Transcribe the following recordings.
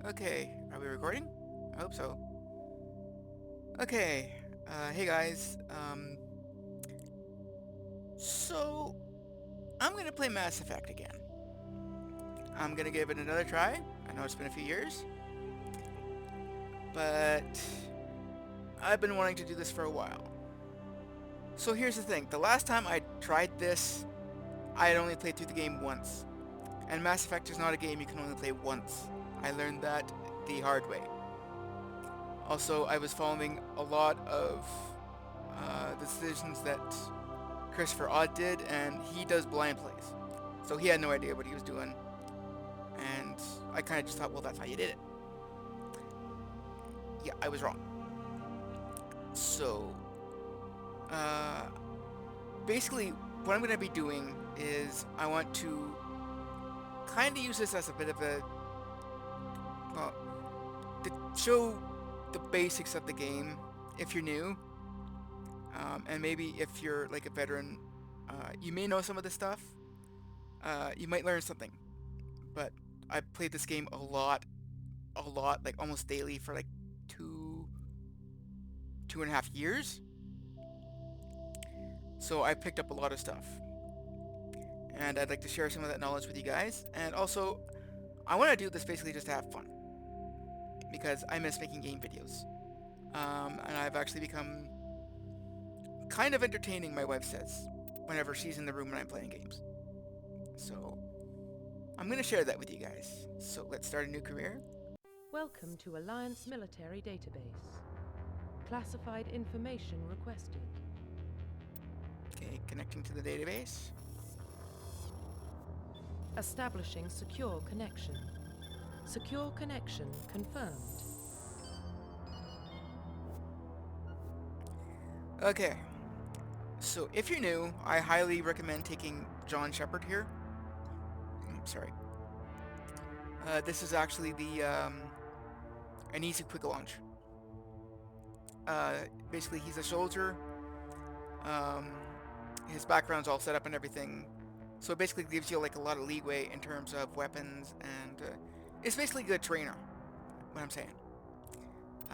Okay, are we recording? I hope so. Okay, hey guys. So I'm gonna play Mass Effect again. I'm gonna give it another try. I know it's been a few years, but I've been wanting to do this for a while. So here's the thing. The last time I tried this, I had only played through the game once. And Mass Effect is not a game you can only play once. I learned that the hard way. Also, I was following a lot of decisions that Christopher Odd did, and he does blind plays. So he had no idea what he was doing, and I kind of just thought, well, that's how you did it. Yeah, I was wrong. So, uh, basically, what I'm going to be doing is I want to kind of use this as a bit of a, well, to show the basics of the game if you're new, and maybe if you're like a veteran, you may know some of this stuff. You might learn something, but I've played this game a lot, like almost daily for like two, 2.5 years. So I picked up a lot of stuff, and I'd like to share some of that knowledge with you guys. And also, I want to do this basically just to have fun, because I miss making game videos. And I've actually become kind of entertaining, my wife says, whenever she's in the room when I'm playing games. So I'm going to share that with you guys. So let's start a new career. Welcome to Alliance Military Database. Classified information requested. Okay, connecting to the database. Establishing secure connection. Secure connection confirmed. Okay, so if you're new, I highly recommend taking John Shepard here. Sorry. This is actually an easy quick launch. Basically, he's a soldier. Um, his background's all set up and everything. So it basically gives you like a lot of leeway in terms of weapons, and it's basically a good trainer, what I'm saying.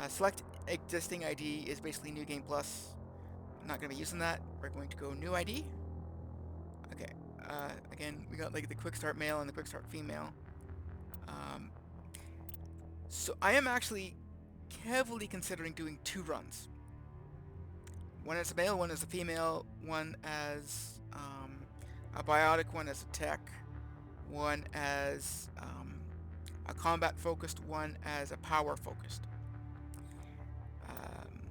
Select existing ID is basically New Game Plus. I'm not going to be using that. We're going to go New ID. Okay. Again, we got like the Quick Start male and the Quick Start female. Um, so I am actually heavily considering doing 2 runs. One as a male, one as a female, one as a biotic, one as a tech, one as a combat focused, one as a power focused. Um,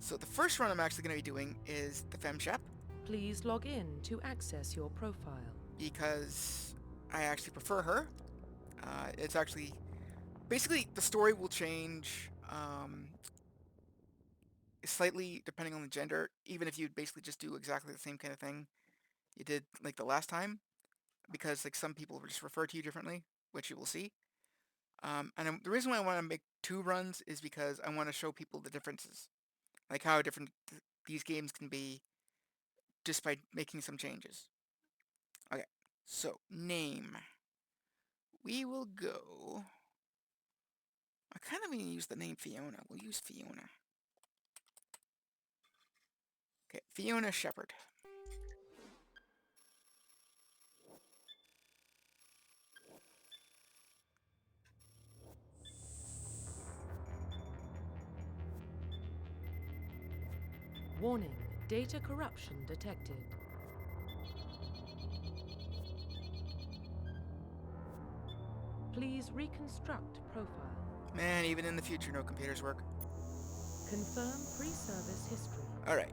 so the first run I'm actually going to be doing is the FemShep, Please log in to access your profile. because I actually prefer her. It's actually basically the story will change slightly depending on the gender, even if you basically just do exactly the same kind of thing you did like the last time, because like some people just refer to you differently, which you will see. The reason why I want to make 2 runs is because I want to show people the differences, like how different these games can be just by making some changes. Okay, so name. We will go. I kind of want to use the name Fiona. We'll use Fiona. Okay, Fiona Shepard. Warning, data corruption detected. Please reconstruct profile. Man, even in the future, no computers work. Confirm pre-service history. All right.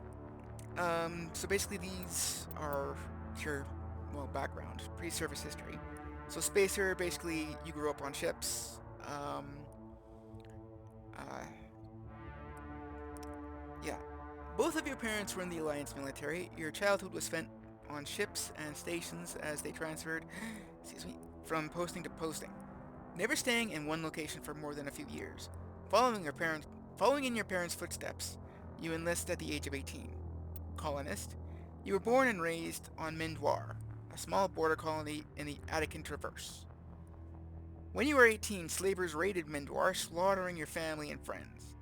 So basically these are your, well, background, pre-service history. So Spacer, basically you grew up on ships. Uh, yeah. Both of your parents were in the Alliance military. Your childhood was spent on ships and stations as they transferred, excuse me, from posting to posting, never staying in one location for more than a few years. Following in your parents' footsteps, you enlist at the age of 18. Colonist, you were born and raised on Mindwar, a small border colony in the Attican Traverse. When you were 18, slavers raided Mindor, slaughtering your family and friends.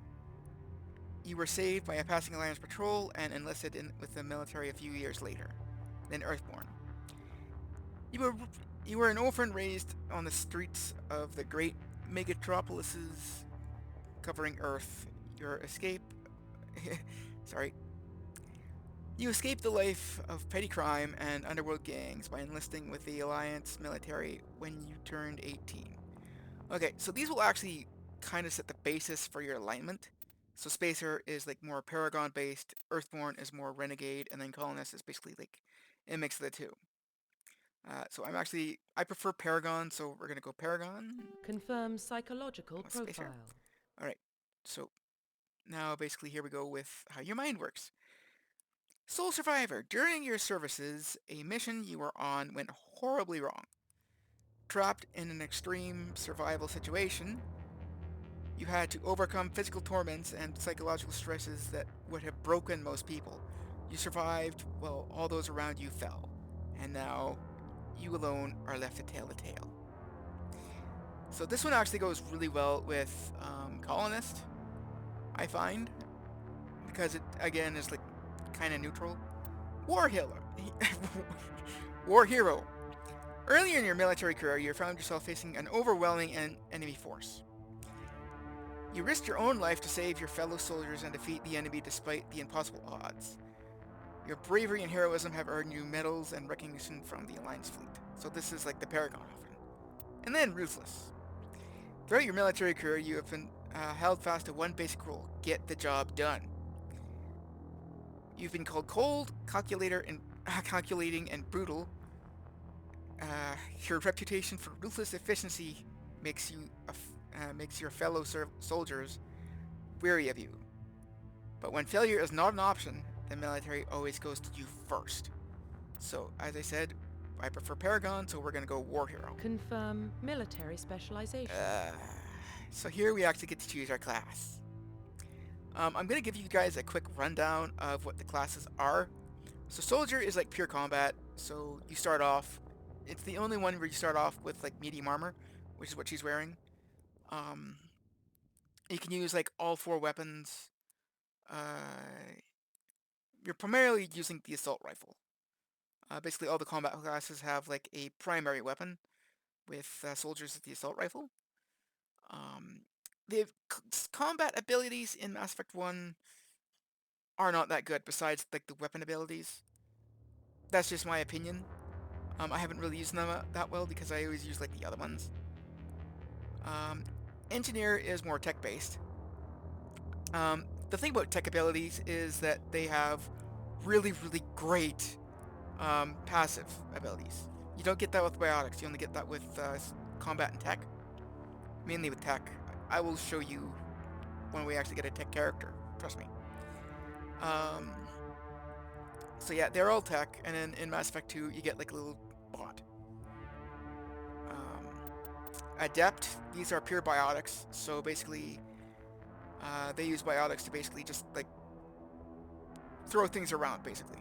You were saved by a passing Alliance patrol and enlisted with the military a few years later, then Earthborn. You were you were an orphan raised on the streets of the great megatropolises covering Earth. Your escape, sorry, you escaped the life of petty crime and underworld gangs by enlisting with the Alliance military when you turned 18. Okay, so these will actually kind of set the basis for your alignment. So Spacer is like more Paragon based, Earthborn is more Renegade, and then Colonist is basically like a mix of the two. So I prefer Paragon, so we're gonna go Paragon. Confirm psychological Spacer. profile. All right. So now basically here we go with how your mind works. Soul Survivor. During your services, a mission you were on went horribly wrong. Trapped in an extreme survival situation, you had to overcome physical torments and psychological stresses that would have broken most people. You survived while all those around you fell, and now you alone are left to tell the tale. So this one actually goes really well with Colonist, I find, because it again is like kind of neutral. War Hero. War Hero. Earlier in your military career, you found yourself facing an overwhelming enemy force. You risked your own life to save your fellow soldiers and defeat the enemy despite the impossible odds. Your bravery and heroism have earned you medals and recognition from the Alliance fleet. So this is like the Paragon often. And then Ruthless. Throughout your military career, you have been held fast to one basic rule: get the job done. You've been called cold, calculating, and brutal. Your reputation for ruthless efficiency makes makes your fellow soldiers weary of you. But when failure is not an option, the military always goes to you first. So, as I said, I prefer Paragon, so we're going to go War Hero. Confirm military specialization. So here we actually get to choose our class. I'm going to give you guys a quick rundown of what the classes are. So Soldier is like pure combat, so you start off, it's the only one where you start off with like medium armor, which is what she's wearing. You can use like all 4 weapons. You're primarily using the assault rifle. Basically all the combat classes have like a primary weapon, with soldiers at the assault rifle. The combat abilities in Mass Effect 1 are not that good, besides like the weapon abilities. That's just my opinion. I haven't really used them that well because I always use like the other ones. Engineer is more tech-based. The thing about tech abilities is that they have really, really great passive abilities. You don't get that with biotics, you only get that with combat and tech. Mainly with tech. I will show you when we actually get a tech character, trust me. So yeah, they're all tech, and then in Mass Effect 2 you get like a little bot. Adept, these are pure biotics, so basically they use biotics to basically just like throw things around, basically.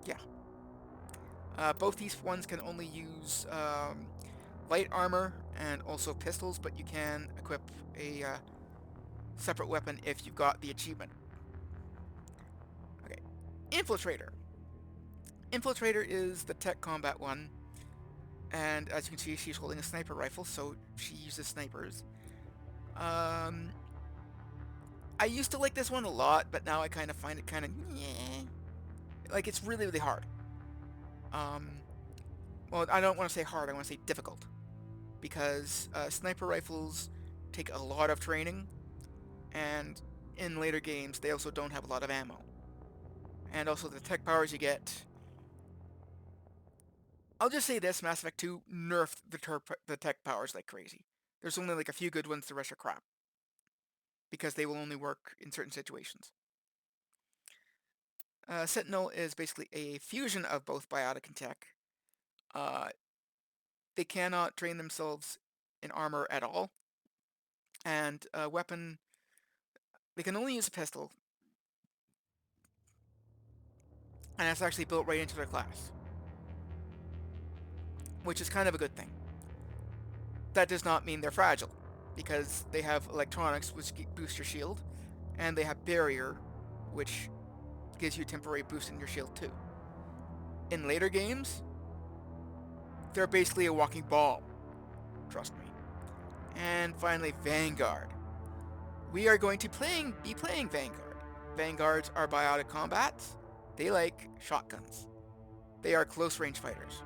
Yeah. Both these ones can only use light armor and also pistols, but you can equip a separate weapon if you've got the achievement. Okay. Infiltrator. Infiltrator is the tech combat one, and as you can see, she's holding a sniper rifle, so she uses snipers. I used to like this one a lot, but now I kind of find it kind of like it's really, really hard. Well, I don't want to say hard, I want to say difficult, because sniper rifles take a lot of training, and in later games they also don't have a lot of ammo. And also the tech powers you get. I'll just say this: Mass Effect 2 nerfed the tech powers like crazy. There's only like a few good ones, the rest are crap, because they will only work in certain situations. Sentinel is basically a fusion of both biotic and tech. They cannot train themselves in armor at all, and a weapon, they can only use a pistol, and that's actually built right into their class, which is kind of a good thing. that does not mean they're fragile, because they have electronics, which boost your shield, and they have barrier, which gives you a temporary boost in your shield too. In later games, they're basically a walking ball. Trust me. And finally, Vanguard. We are going to be playing Vanguard. Vanguards are biotic combats. They like shotguns. They are close range fighters.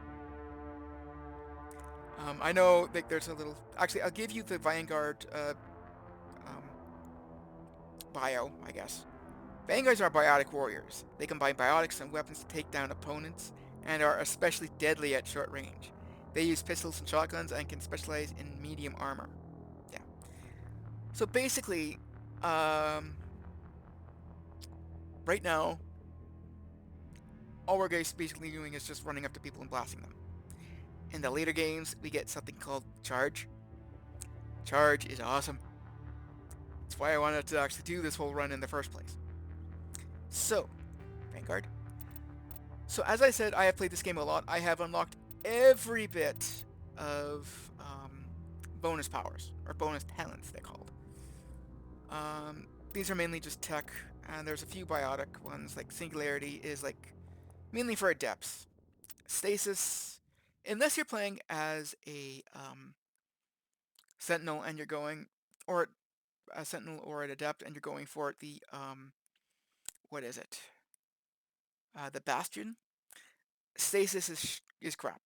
I know that there's a little... Actually, I'll give you the Vanguard bio, I guess. Vanguards are biotic warriors. They combine biotics and weapons to take down opponents, and are especially deadly at short range. They use pistols and shotguns and can specialize in medium armor. Yeah. So basically, right now, all we're basically doing is just running up to people and blasting them. In the later games, we get something called Charge. Charge is awesome. That's why I wanted to actually do this whole run in the first place. So, Vanguard. So as I said, I have played this game a lot. I have unlocked every bit of bonus powers, or bonus talents they're called. These are mainly just tech, and there's a few biotic ones, like Singularity is like mainly for Adepts. Stasis, unless you're playing as a Sentinel and you're going, or a Sentinel or an Adept and you're going for the, what is it? The Bastion. Stasis is crap,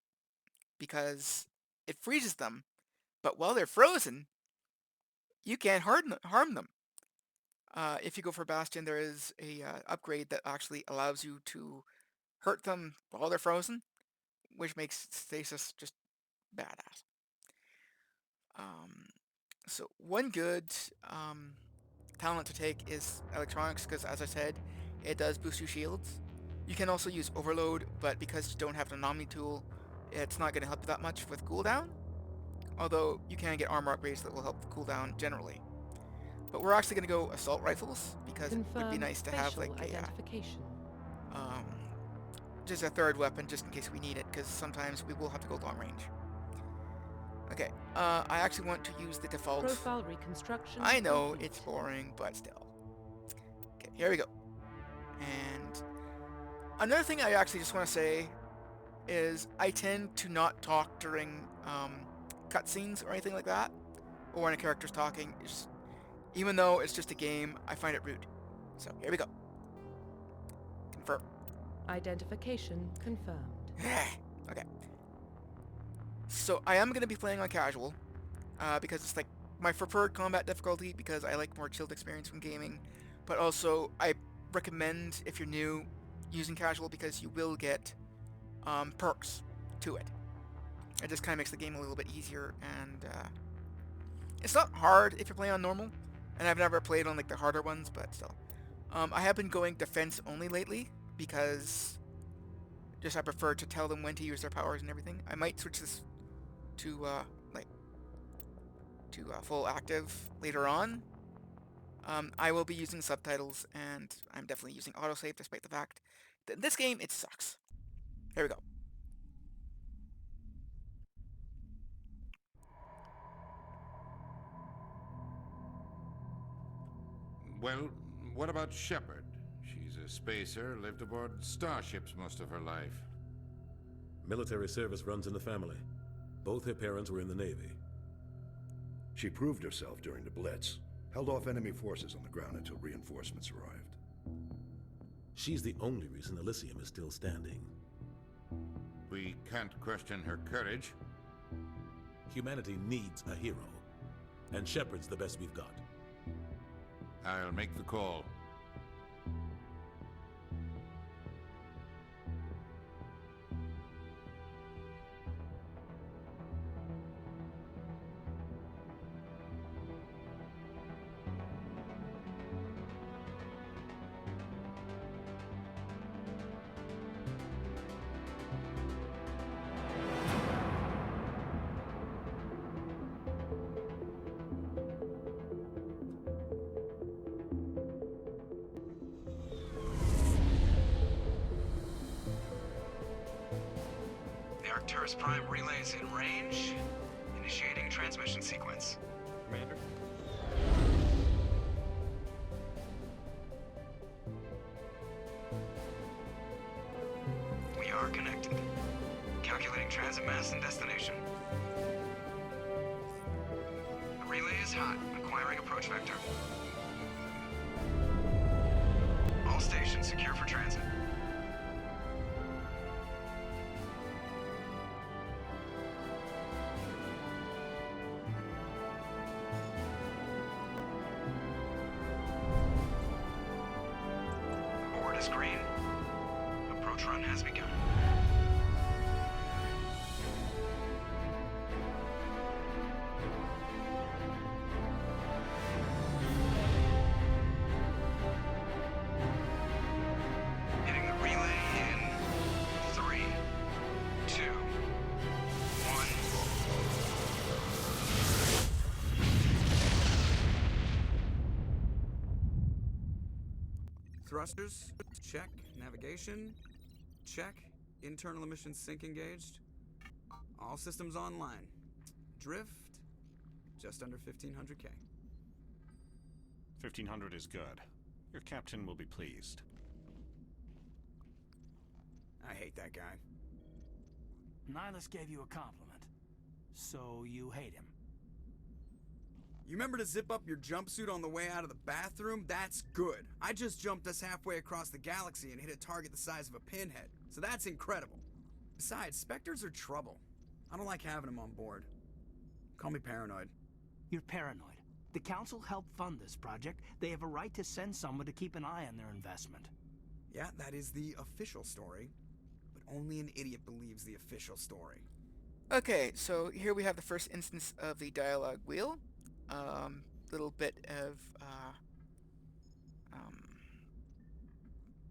because it freezes them, but while they're frozen, you can't harm them. If you go for Bastion, there is a upgrade that actually allows you to hurt them while they're frozen, which makes Stasis just badass. So one good talent to take is Electronics, because as I said, it does boost your shields. You can also use Overload, but because you don't have an Anomaly tool, it's not going to help you that much with cooldown. Although you can get armor upgrades that will help the cooldown generally. But we're actually going to go Assault Rifles, because it would be nice to have like just a third weapon just in case we need it, because sometimes we will have to go long range. Okay, I actually want to use the default. Profile reconstruction. I know it's boring, but still. Okay, here we go. And another thing I actually just want to say is I tend to not talk during cutscenes or anything like that, or when a character's talking. Even though it's just a game, I find it rude. So here we go. Confirm. Identification confirmed. Okay. So I am going to be playing on casual, because it's like my preferred combat difficulty, because I like more chilled experience from gaming. But also I recommend, if you're new, using casual, because you will get perks to it. It just kind of makes the game a little bit easier, and it's not hard if you're playing on normal. And I've never played on like the harder ones, but still. I have been going defense only lately, because just I prefer to tell them when to use their powers and everything. I might switch this to full active later on. I will be using subtitles, and I'm definitely using autosave, despite the fact that in this game it sucks. Here we go. Well, what about Shepard? She's a spacer, lived aboard starships most of her life. Military service runs in the family. Both her parents were in the Navy. She proved herself during the Blitz, held off enemy forces on the ground until reinforcements arrived. She's the only reason Elysium is still standing. We can't question her courage. Humanity needs a hero, and Shepard's the best we've got. I'll make the call. Arcturus Prime relays in range. Initiating transfer. transmission sequence. Commander? We are connected. Calculating transit mass and destination. The relay is hot. Acquiring approach vector. All stations secure for transit. The board is green. Approach run has begun. Hitting the relay in 3, 2, 1. Thrusters, check. Navigation, check. Internal emissions sync engaged. All systems online. Drift, just under 1500K. 1500 is good. Your captain will be pleased. I hate that guy. Nihilus gave you a compliment. So you hate him. You remember to zip up your jumpsuit on the way out of the bathroom? That's good. I just jumped us halfway across the galaxy and hit a target the size of a pinhead. So that's incredible. Besides, Spectres are trouble. I don't like having them on board. Call me paranoid. You're paranoid. The Council helped fund this project. They have a right to send someone to keep an eye on their investment. Yeah, that is the official story. But only an idiot believes the official story. Okay, so here we have the first instance of the dialogue wheel. Little bit of,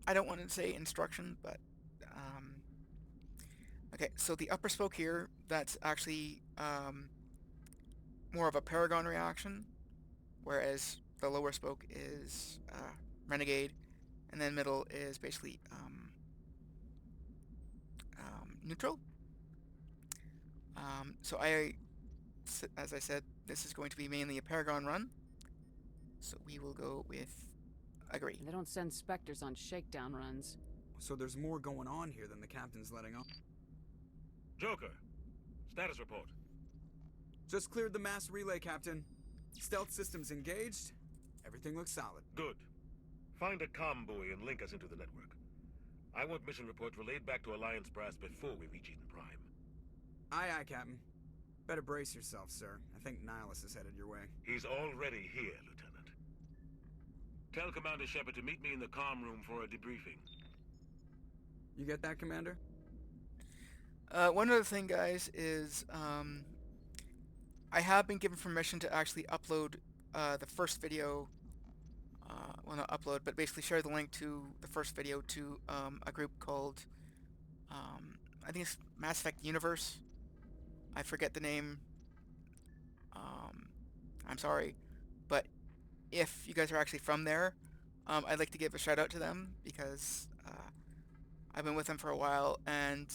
I don't want to say instruction, but, okay, so the upper spoke here, that's actually, more of a Paragon reaction, whereas the lower spoke is, Renegade, and then middle is basically, neutral. So as I said, this is going to be mainly a Paragon run, so we will go with agree. They don't send Spectres on shakedown runs. So there's more going on here than the captain's letting on. Joker, status report. Just cleared the mass relay, Captain. Stealth systems engaged. Everything looks solid. Good. Find a comm buoy and link us into the network. I want mission reports relayed back to Alliance Brass before we reach Eden Prime. Aye, aye, Captain. Better brace yourself, sir. I think Nihilus is headed your way. He's already here, Lieutenant. Tell Commander Shepard to meet me in the comm room for a debriefing. You get that, Commander? One other thing, guys, is I have been given permission to actually upload the first video, well, not upload, but basically share the link to the first video to a group called, I think it's Mass Effect Universe. I forget the name. I'm sorry, but if you guys are actually from there, I'd like to give a shout out to them because I've been with them for a while and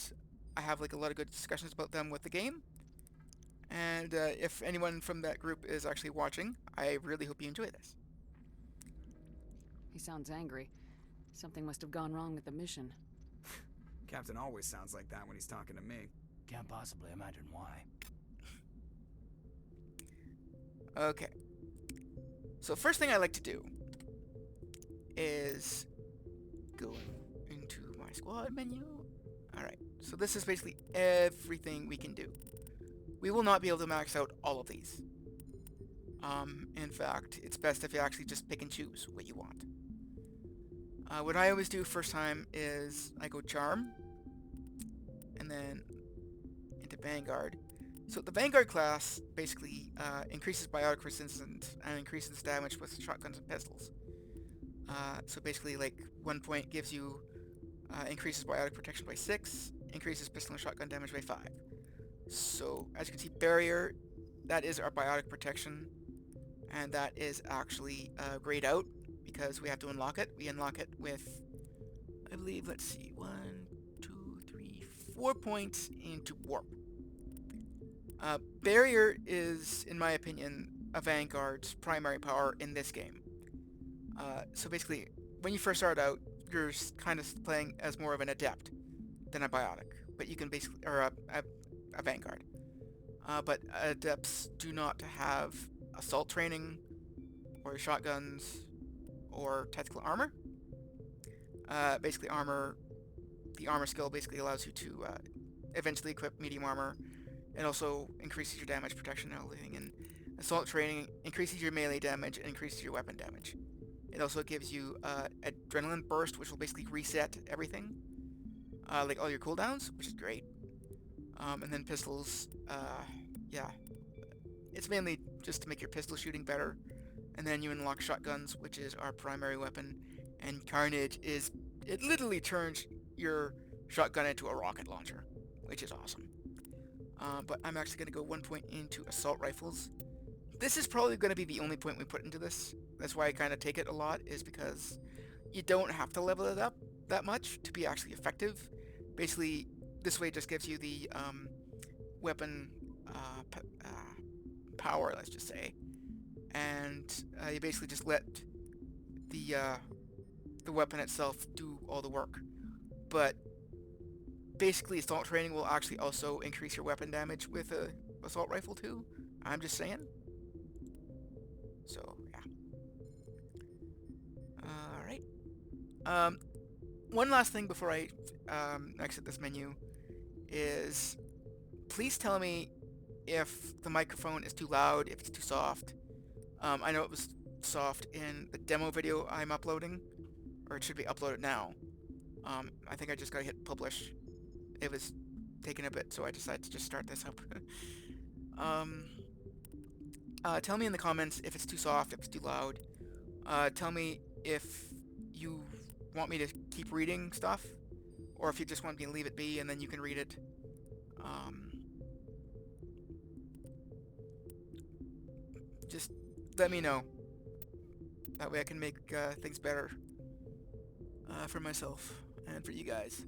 I have like a lot of good discussions about them with the game. And if anyone from that group is actually watching, I really hope you enjoy this. He sounds angry. Something must have gone wrong with the mission. Captain always sounds like that when he's talking to me. Can't possibly imagine why. Okay. So first thing I like to do is go into my squad menu. Alright, so this is basically everything we can do. We will not be able to max out all of these. In fact, it's best if you actually just pick and choose what you want. What I always do first time is I go Charm, and then into Vanguard. So the Vanguard class basically increases biotic resistance and increases damage with shotguns and pistols. So basically, like 1 point gives you increases biotic protection by 6, increases pistol and shotgun damage by 5. So as you can see, Barrier, that is our biotic protection, and that is actually grayed out because we have to unlock it. We unlock it with, I believe, let's see, 1, 2, 3, 4 points into Warp. Barrier is, in my opinion, a Vanguard's primary power in this game. So basically, when you first start out, you're kind of playing as more of an Adept than a Biotic, but you can basically, or a Vanguard. But Adepts do not have assault training, or shotguns, or tactical armor. Basically, the armor skill basically allows you to eventually equip medium armor, and also increases your damage protection and everything. And assault training increases your melee damage and increases your weapon damage. It also gives you adrenaline burst, which will basically reset everything, like all your cooldowns, which is great. And then pistols, yeah, it's mainly just to make your pistol shooting better. And then you unlock shotguns, which is our primary weapon. And Carnage is, it literally turns your shotgun into a rocket launcher, which is awesome. But I'm actually going to go 1 point into assault rifles. This is probably going to be the only point we put into this. That's why I kind of take it a lot, is because you don't have to level it up that much to be actually effective. Basically, this way just gives you the weapon power, let's just say. And you basically just let the weapon itself do all the work. But basically, assault training will actually also increase your weapon damage with a assault rifle too. I'm just saying. So yeah. All right. One last thing before I exit this menu is, please tell me if the microphone is too loud, if it's too soft. I know it was soft in the demo video I'm uploading, or it should be uploaded now. I think I just gotta hit publish. It was taking a bit, so I decided to just start this up. Tell me in the comments if it's too soft, if it's too loud. Tell me if you want me to keep reading stuff, or if you just want me to leave it be and then you can read it. Just let me know. That way I can make things better for myself and for you guys.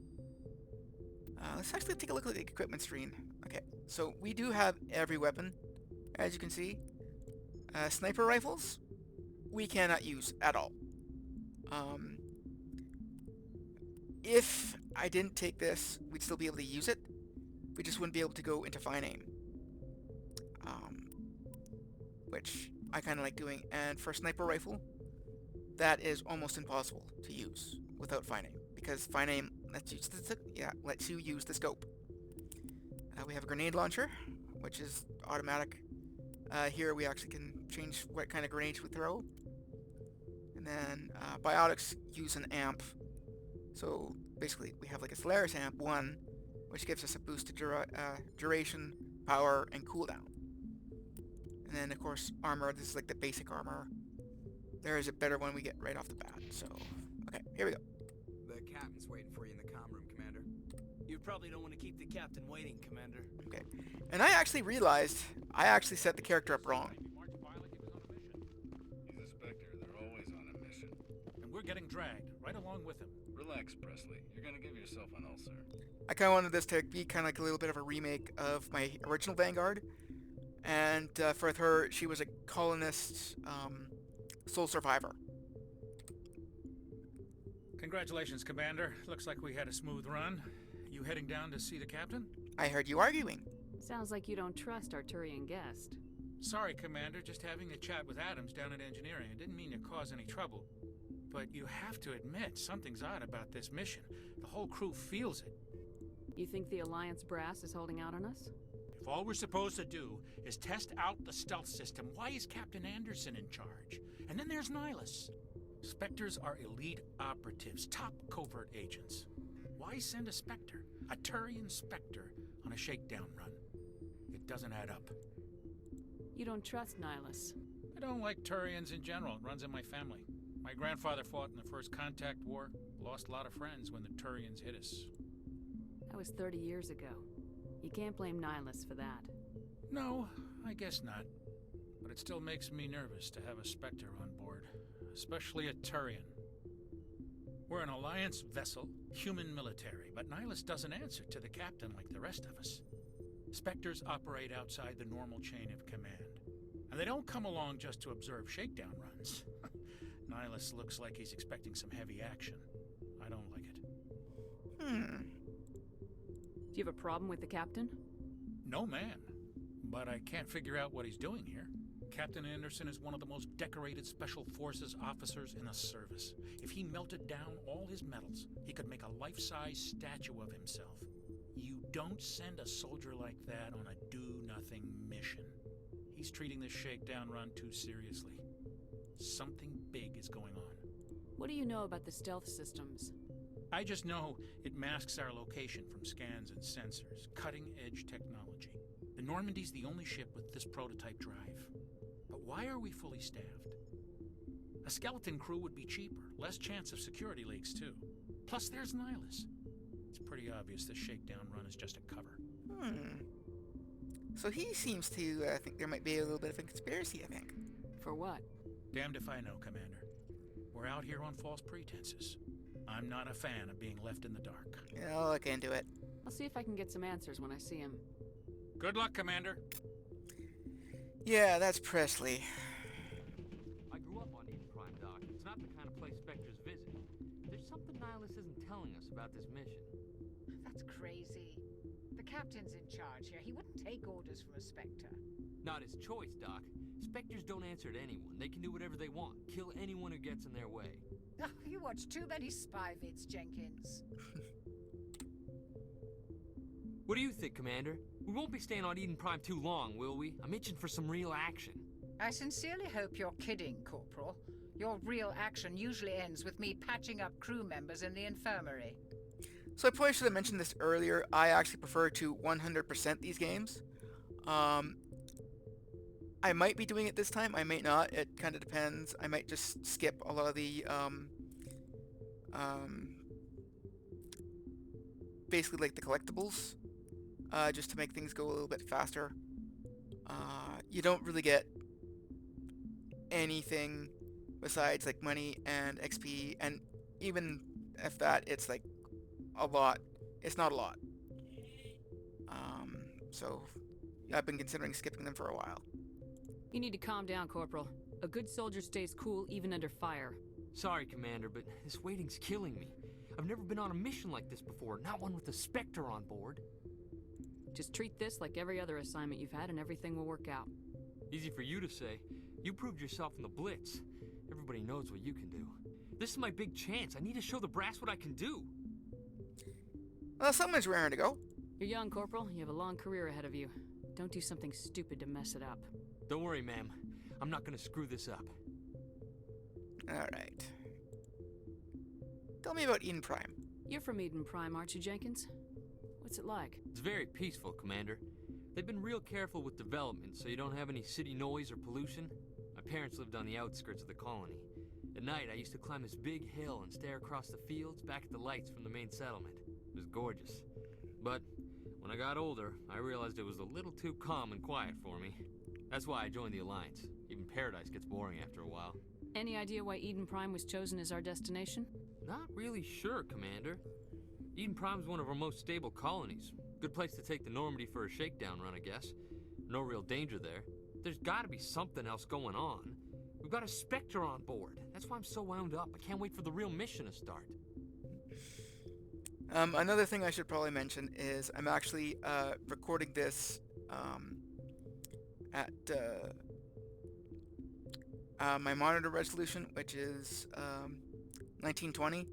Let's actually take a look at the equipment screen. Okay, so we do have every weapon, as you can see. Sniper rifles, we cannot use at all. If I didn't take this, we'd still be able to use it. We just wouldn't be able to go into fine aim. Which I kind of like doing. And for sniper rifle, that is almost impossible to use without fine aim, because fine aim lets you use the scope. We have a grenade launcher, which is automatic. Here we actually can change what kind of grenades we throw. And then biotics use an amp. So basically we have like a Solaris amp 1, which gives us a boost to duration, power, and cooldown. And then of course armor, this is like the basic armor. There is a better one we get right off the bat. So, okay, here we go. The captain's waiting for you in the comm room, Commander. You probably don't want to keep the captain waiting, Commander. Okay, and I actually realized I actually set the character up wrong. He's a Spectre. They're always on a mission. And we're getting dragged right along with him. Relax, Presley. You're gonna give yourself an ulcer. I kind of wanted this to be kind of like a little bit of a remake of my original Vanguard. And for her, she was a colonist sole survivor. Congratulations, Commander. Looks like we had a smooth run. You heading down to see the captain? I heard you arguing. Sounds like you don't trust our Turian guest. Sorry, Commander. Just having a chat with Adams down at engineering. I didn't mean to cause any trouble. But you have to admit, something's odd about this mission. The whole crew feels it. You think the Alliance brass is holding out on us? If all we're supposed to do is test out the stealth system, why is Captain Anderson in charge? And then there's Nihilus. Spectres are elite operatives, top covert agents. Why send a Spectre, a Turian Spectre, on a shakedown run? It doesn't add up. You don't trust Nihilus? I don't like Turians in general. It runs in my family. My grandfather fought in the First Contact War, lost a lot of friends when the Turians hit us. That was 30 years ago. You can't blame Nihilus for that. No, I guess not. But it still makes me nervous to have a Spectre on board, especially a Turian. We're an Alliance vessel, human military, but Nihilus doesn't answer to the captain like the rest of us. Spectres operate outside the normal chain of command. And they don't come along just to observe shakedown runs. Nihilus looks like he's expecting some heavy action. I don't like it. Do you have a problem with the captain? No, man. But I can't figure out what he's doing here. Captain Anderson is one of the most decorated Special Forces officers in the service. If he melted down all his medals, he could make a life-size statue of himself. You don't send a soldier like that on a do-nothing mission. He's treating this shakedown run too seriously. Something big is going on. What do you know about the stealth systems? I just know it masks our location from scans and sensors. Cutting-edge technology. The Normandy's the only ship with this prototype drive. But why are we fully staffed? A skeleton crew would be cheaper, less chance of security leaks too. Plus there's Nihilus. It's pretty obvious this shakedown run is just a cover. So he seems to think there might be a little bit of a conspiracy, I think. For what? Damned if I know, Commander. We're out here on false pretenses. I'm not a fan of being left in the dark. Yeah, I'll look into it. I'll see if I can get some answers when I see him. Good luck, Commander. Yeah, that's Presley. I grew up on Eden Prime, Doc. It's not the kind of place Spectres visit. There's something Nihilus isn't telling us about this mission. That's crazy. The captain's in charge here. He wouldn't take orders from a Spectre. Not his choice, Doc. Spectres don't answer to anyone. They can do whatever they want. Kill anyone who gets in their way. Oh, you watch too many spy vids, Jenkins. What do you think, Commander? We won't be staying on Eden Prime too long, will we? I'm itching for some real action. I sincerely hope you're kidding, Corporal. Your real action usually ends with me patching up crew members in the infirmary. So I probably should have mentioned this earlier. I actually prefer to 100% these games. I might be doing it this time. I might not. It kind of depends. I might just skip a lot of the basically like the collectibles, just to make things go a little bit faster. You don't really get anything besides like money and XP, and even if that, it's like a lot. It's not a lot. So I've been considering skipping them for a while. You need to calm down, Corporal. A good soldier stays cool even under fire. Sorry, Commander, but this waiting's killing me. I've never been on a mission like this before, not one with a Spectre on board. Just treat this like every other assignment you've had and everything will work out. Easy for you to say. You proved yourself in the Blitz. Everybody knows what you can do. This is my big chance. I need to show the brass what I can do. Well, someone's raring to go. You're young, Corporal. You have a long career ahead of you. Don't do something stupid to mess it up. Don't worry, ma'am. I'm not gonna screw this up. Alright. Tell me about Eden Prime. You're from Eden Prime, aren't you, Jenkins? What's it like? It's very peaceful, Commander. They've been real careful with development, so you don't have any city noise or pollution. My parents lived on the outskirts of the colony. At night, I used to climb this big hill and stare across the fields back at the lights from the main settlement. It was gorgeous. But when I got older, I realized it was a little too calm and quiet for me. That's why I joined the Alliance. Even Paradise gets boring after a while. Any idea why Eden Prime was chosen as our destination? Not really sure, Commander. Eden Prime's one of our most stable colonies. Good place to take the Normandy for a shakedown run, I guess. No real danger there. There's gotta be something else going on. We've got a Spectre on board. That's why I'm so wound up. I can't wait for the real mission to start. Another thing I should probably mention is I'm actually recording this at my monitor resolution, which is 1920.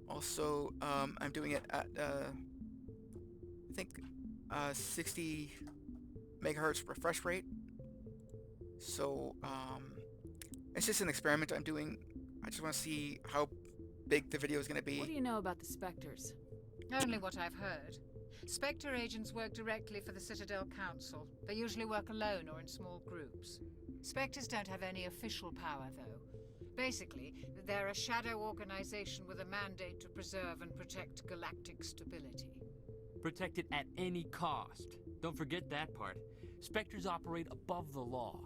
Also, I'm doing it at I think 60 megahertz refresh rate. So it's just an experiment I'm doing. I just want to see how big the video is going to be. What do you know about the Spectres? Only what I've heard. Spectre agents work directly for the Citadel Council. They usually work alone or in small groups. Spectres don't have any official power, though. Basically, they're a shadow organization with a mandate to preserve and protect galactic stability. Protect it at any cost. Don't forget that part. Spectres operate above the law.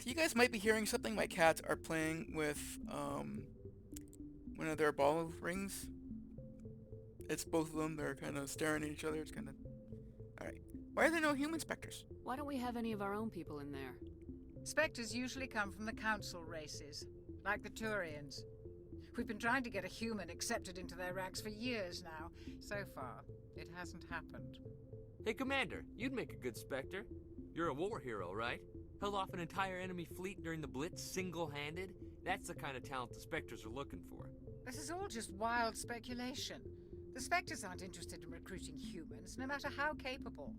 You guys might be hearing something. My cats are playing with one of their ball rings. It's both of them. They're kind of staring at each other. It's kind of... Alright. Why are there no human specters? Why don't we have any of our own people in there? Spectres usually come from the council races, like the Turians. We've been trying to get a human accepted into their ranks for years now. So far, it hasn't happened. Hey, Commander, you'd make a good Spectre. You're a war hero, right? Held off an entire enemy fleet during the Blitz single-handed? That's the kind of talent the Spectres are looking for. This is all just wild speculation. The Spectres aren't interested in recruiting humans, no matter how capable.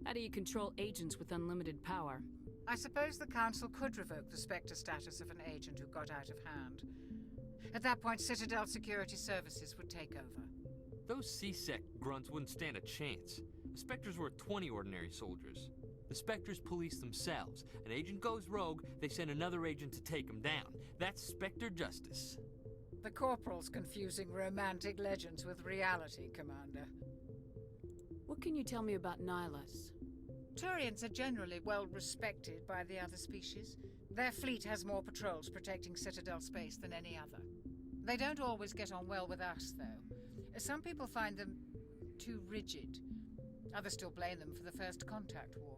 How do you control agents with unlimited power? I suppose the Council could revoke the Spectre status of an agent who got out of hand. At that point, Citadel Security Services would take over. Those C-Sec grunts wouldn't stand a chance. The Spectres were 20 ordinary soldiers. The Spectres police themselves. An agent goes rogue, they send another agent to take him down. That's Spectre justice. The Corporal's confusing romantic legends with reality, Commander. What can you tell me about Nihilus? Turians are generally well respected by the other species. Their fleet has more patrols protecting Citadel space than any other. They don't always get on well with us, though. Some people find them too rigid. Others still blame them for the First Contact War.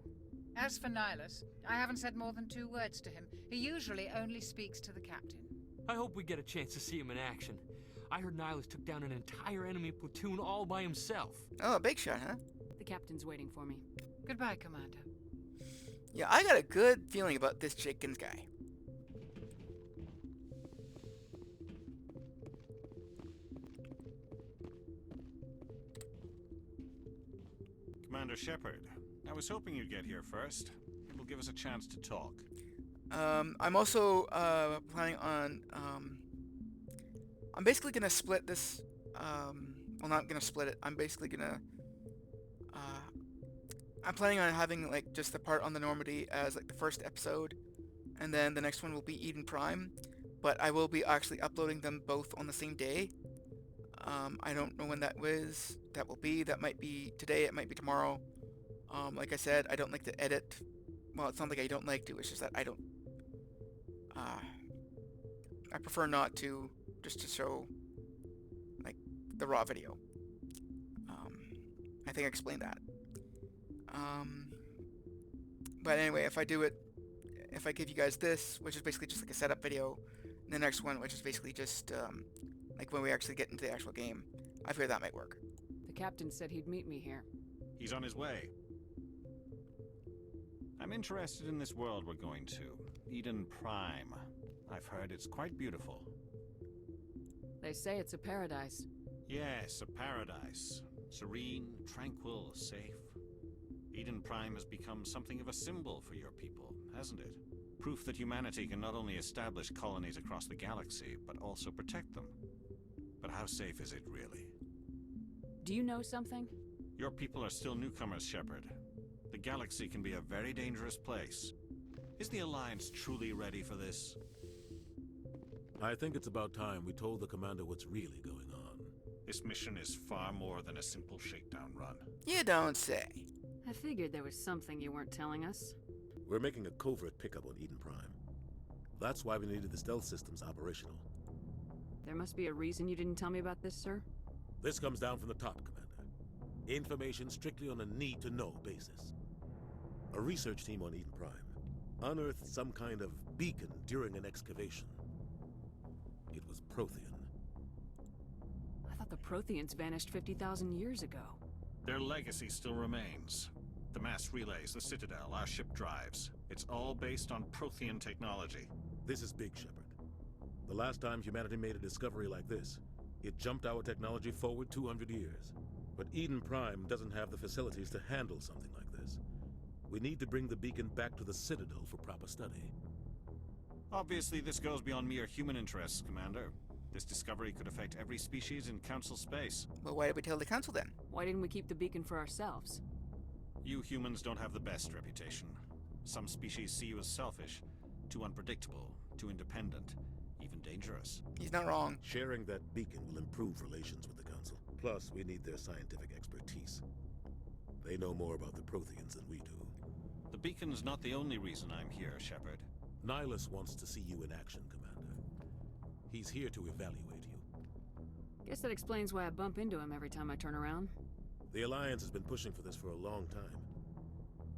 As for Nihilus, I haven't said more than 2 words to him. He usually only speaks to the captain. I hope we get a chance to see him in action. I heard Nihilus took down an entire enemy platoon all by himself. Oh, a big shot, huh? The captain's waiting for me. Goodbye, Commander. Yeah, I got a good feeling about this Jenkins guy. Commander Shepard, I was hoping you'd get here first. It will give us a chance to talk. I'm also planning on... I'm basically going to split this... well, not going to split it. I'm basically going to... I'm planning on having, like, just the part on the Normandy as, like, the first episode. And then the next one will be Eden Prime. But I will be actually uploading them both on the same day. I don't know when that will be. That might be today. It might be tomorrow. Like I said, I don't like to edit. Well, it's not like I don't like to. It's just that I don't... I prefer not to, just to show, like, the raw video. I think I explained that. But anyway, if I do it, if I give you guys this, which is basically just like a setup video, and the next one, which is basically just, like when we actually get into the actual game, I figure that might work. The captain said he'd meet me here. He's on his way. I'm interested in this world we're going to. Eden Prime. I've heard it's quite beautiful. They say it's a paradise. Yes, a paradise. Serene, tranquil, safe. Eden Prime has become something of a symbol for your people, hasn't it? Proof that humanity can not only establish colonies across the galaxy, but also protect them. But how safe is it, really? Do you know something? Your people are still newcomers, Shepard. The galaxy can be a very dangerous place. Is the Alliance truly ready for this? I think it's about time we told the Commander what's really going on. This mission is far more than a simple shakedown run. You don't say. I figured there was something you weren't telling us. We're making a covert pickup on Eden Prime. That's why we needed the stealth systems operational. There must be a reason you didn't tell me about this, sir? This comes down from the top, Commander. Information strictly on a need-to-know basis. A research team on Eden Prime unearthed some kind of beacon during an excavation. It was Prothean. I thought the Protheans vanished 50,000 years ago. Their legacy still remains. The mass relays, the Citadel, our ship drives. It's all based on Prothean technology. This is big, Shepard. The last time humanity made a discovery like this, it jumped our technology forward 200 years. But Eden Prime doesn't have the facilities to handle something like this. We need to bring the beacon back to the Citadel for proper study. Obviously, this goes beyond mere human interests, Commander. This discovery could affect every species in Council space. Well, why did we tell the Council then? Why didn't we keep the beacon for ourselves? You humans don't have the best reputation. Some species see you as selfish, too unpredictable, too independent, even dangerous. He's not wrong. Sharing that beacon will improve relations with the Council. Plus, we need their scientific expertise. They know more about the Protheans than we do. The beacon's not the only reason I'm here, Shepard. Nihilus wants to see you in action, Commander. He's here to evaluate you. Guess that explains why I bump into him every time I turn around. The Alliance has been pushing for this for a long time.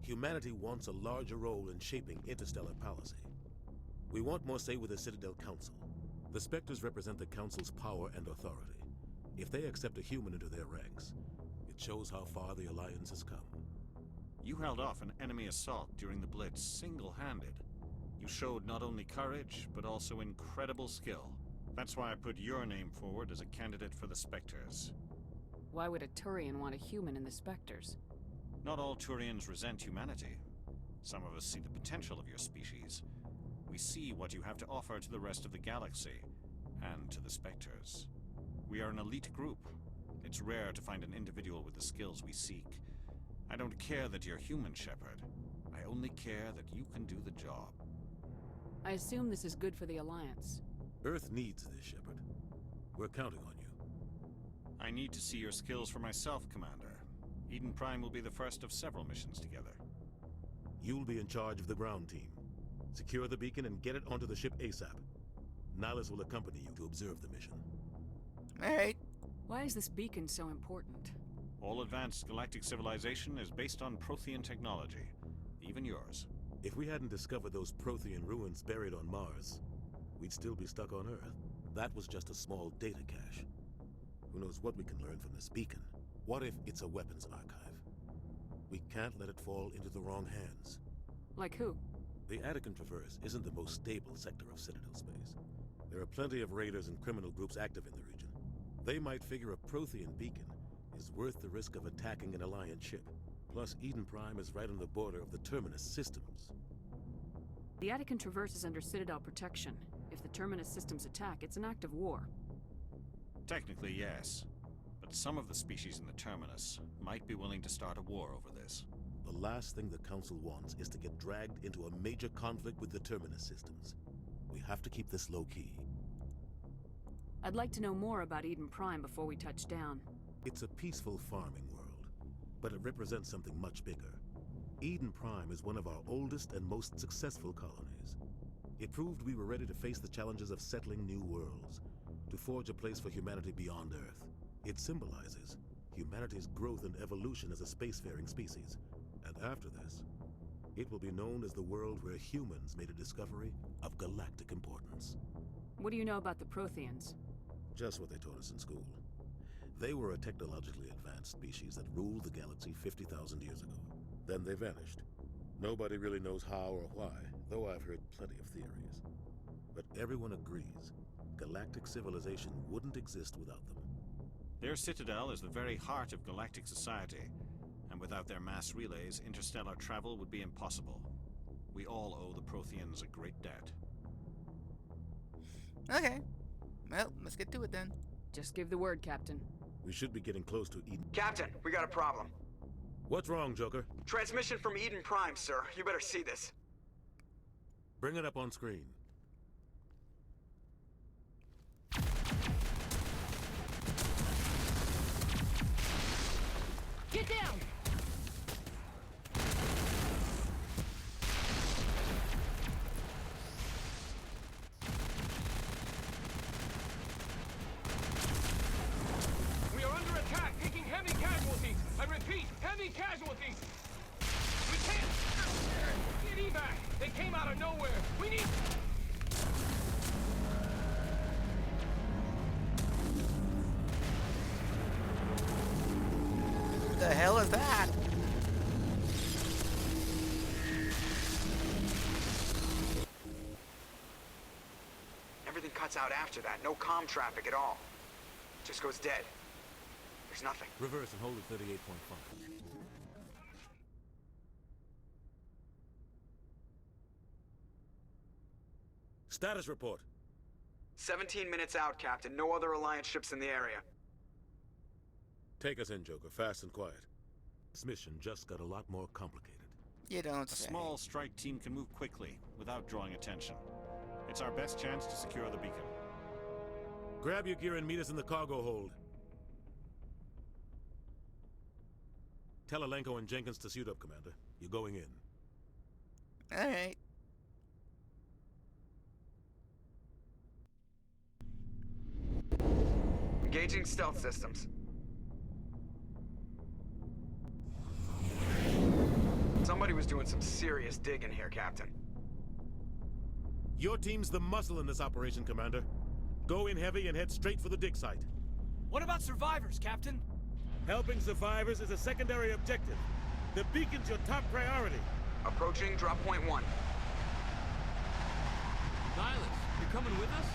Humanity wants a larger role in shaping interstellar policy. We want more say with the Citadel Council. The Spectres represent the Council's power and authority. If they accept a human into their ranks, it shows how far the Alliance has come. You held off an enemy assault during the Blitz single-handed. You showed not only courage, but also incredible skill. That's why I put your name forward as a candidate for the Spectres. Why would a Turian want a human in the Spectres? Not all Turians resent humanity. Some of us see the potential of your species. We see what you have to offer to the rest of the galaxy, and to the Spectres. We are an elite group. It's rare to find an individual with the skills we seek. I don't care that you're human, Shepard. I only care that you can do the job. I assume this is good for the Alliance. Earth needs this, Shepard. We're counting on you. I need to see your skills for myself, Commander. Eden Prime will be the first of several missions together. You'll be in charge of the ground team. Secure the beacon and get it onto the ship ASAP. Nihilus will accompany you to observe the mission. Alright. Why is this beacon so important? All advanced galactic civilization is based on Prothean technology. Even yours. If we hadn't discovered those Prothean ruins buried on Mars, we'd still be stuck on Earth. That was just a small data cache. Who knows what we can learn from this beacon? What if it's a weapons archive? We can't let it fall into the wrong hands. Like who? The Attican Traverse isn't the most stable sector of Citadel space. There are plenty of raiders and criminal groups active in the region. They might figure a Prothean beacon is worth the risk of attacking an Alliance ship. Plus, Eden Prime is right on the border of the Terminus systems. The Attican Traverse is under Citadel protection. If the Terminus systems attack, it's an act of war. Technically, yes. But some of the species in the Terminus might be willing to start a war over this. The last thing the Council wants is to get dragged into a major conflict with the Terminus systems. We have to keep this low-key. I'd like to know more about Eden Prime before we touch down. It's a peaceful farming world, but it represents something much bigger. Eden Prime is one of our oldest and most successful colonies. It proved we were ready to face the challenges of settling new worlds, to forge a place for humanity beyond Earth. It symbolizes humanity's growth and evolution as a spacefaring species. And after this, it will be known as the world where humans made a discovery of galactic importance. What do you know about the Protheans? Just what they taught us in school. They were a technologically advanced species that ruled the galaxy 50,000 years ago. Then they vanished. Nobody really knows how or why, though I've heard plenty of theories. But everyone agrees, galactic civilization wouldn't exist without them. Their citadel is the very heart of galactic society, and without their mass relays, interstellar travel would be impossible. We all owe the Protheans a great debt. Okay. Well, let's get to it then. Just give the word, Captain. We should be getting close to Eden. Captain, we got a problem. What's wrong, Joker? Transmission from Eden Prime, sir. You better see this. Bring it up on screen. Get down! We are under attack, taking heavy casualties. I repeat, heavy casualties. We can't get evac. They came out of nowhere. We need. What the hell is that? Everything cuts out after that. No comm traffic at all. Just goes dead. There's nothing. Reverse and hold at 38.5. Status report. 17 minutes out, Captain. No other Alliance ships in the area. Take us in, Joker, fast and quiet. This mission just got a lot more complicated. You don't A say. small strike team can move quickly, without drawing attention. It's our best chance to secure the beacon. Grab your gear and meet us in the cargo hold. Tell Alenko and Jenkins to suit up, Commander. You're going in. Alright. We Engaging stealth systems. Somebody was doing some serious digging here, Captain. Your team's the muscle in this operation, Commander. Go in heavy and head straight for the dig site. What about survivors, Captain? Helping survivors is a secondary objective. The beacon's your top priority. Approaching drop point 1. Nihilus, you're coming with us?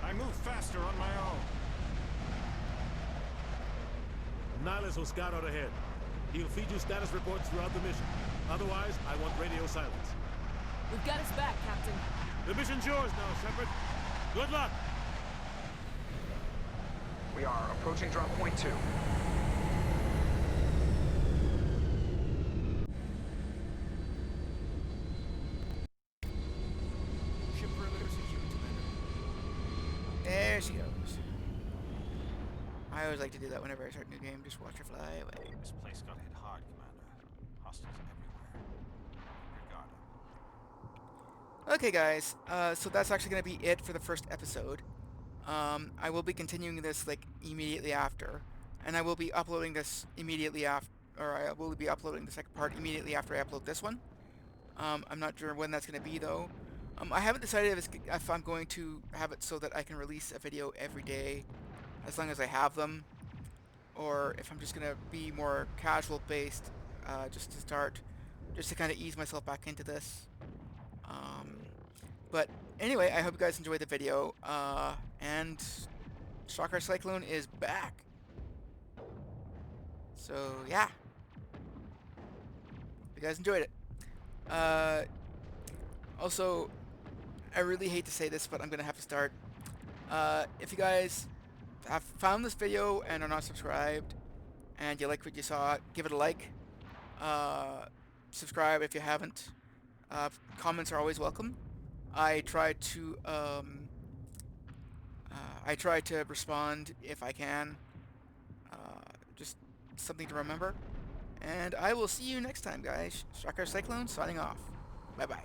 I move faster on my own. Nihilus will scout out ahead. He'll feed you status reports throughout the mission. Otherwise, I want radio silence. We've got his back, Captain. The mission's yours now, Shepard. Good luck! We are approaching drop point 2. Ship perimeter secured, Commander. There she goes. I always like to do that whenever I start a new game, just watch her fly away. This place got hit hard, Commander. Hostiles everywhere. Regard. Okay, guys. So that's actually going to be it for the first episode. I will be continuing this like immediately after, and I will be uploading this immediately after, or I will be uploading the second part immediately after I upload this one. I'm not sure when that's going to be though. I haven't decided if I'm going to have it so that I can release a video every day, as long as I have them, or if I'm just going to be more casual based, just to start, just to kind of ease myself back into this. But anyway, I hope you guys enjoyed the video, and ShockerCyclone is back. So yeah, you guys enjoyed it. Also, I really hate to say this, but I'm gonna have to start. If you guys have found this video and are not subscribed, and you like what you saw, give it a like. Subscribe if you haven't. Comments are always welcome. I try to respond if I can. Just something to remember. And I will see you next time, guys. ShockerCyclone signing off. Bye-bye.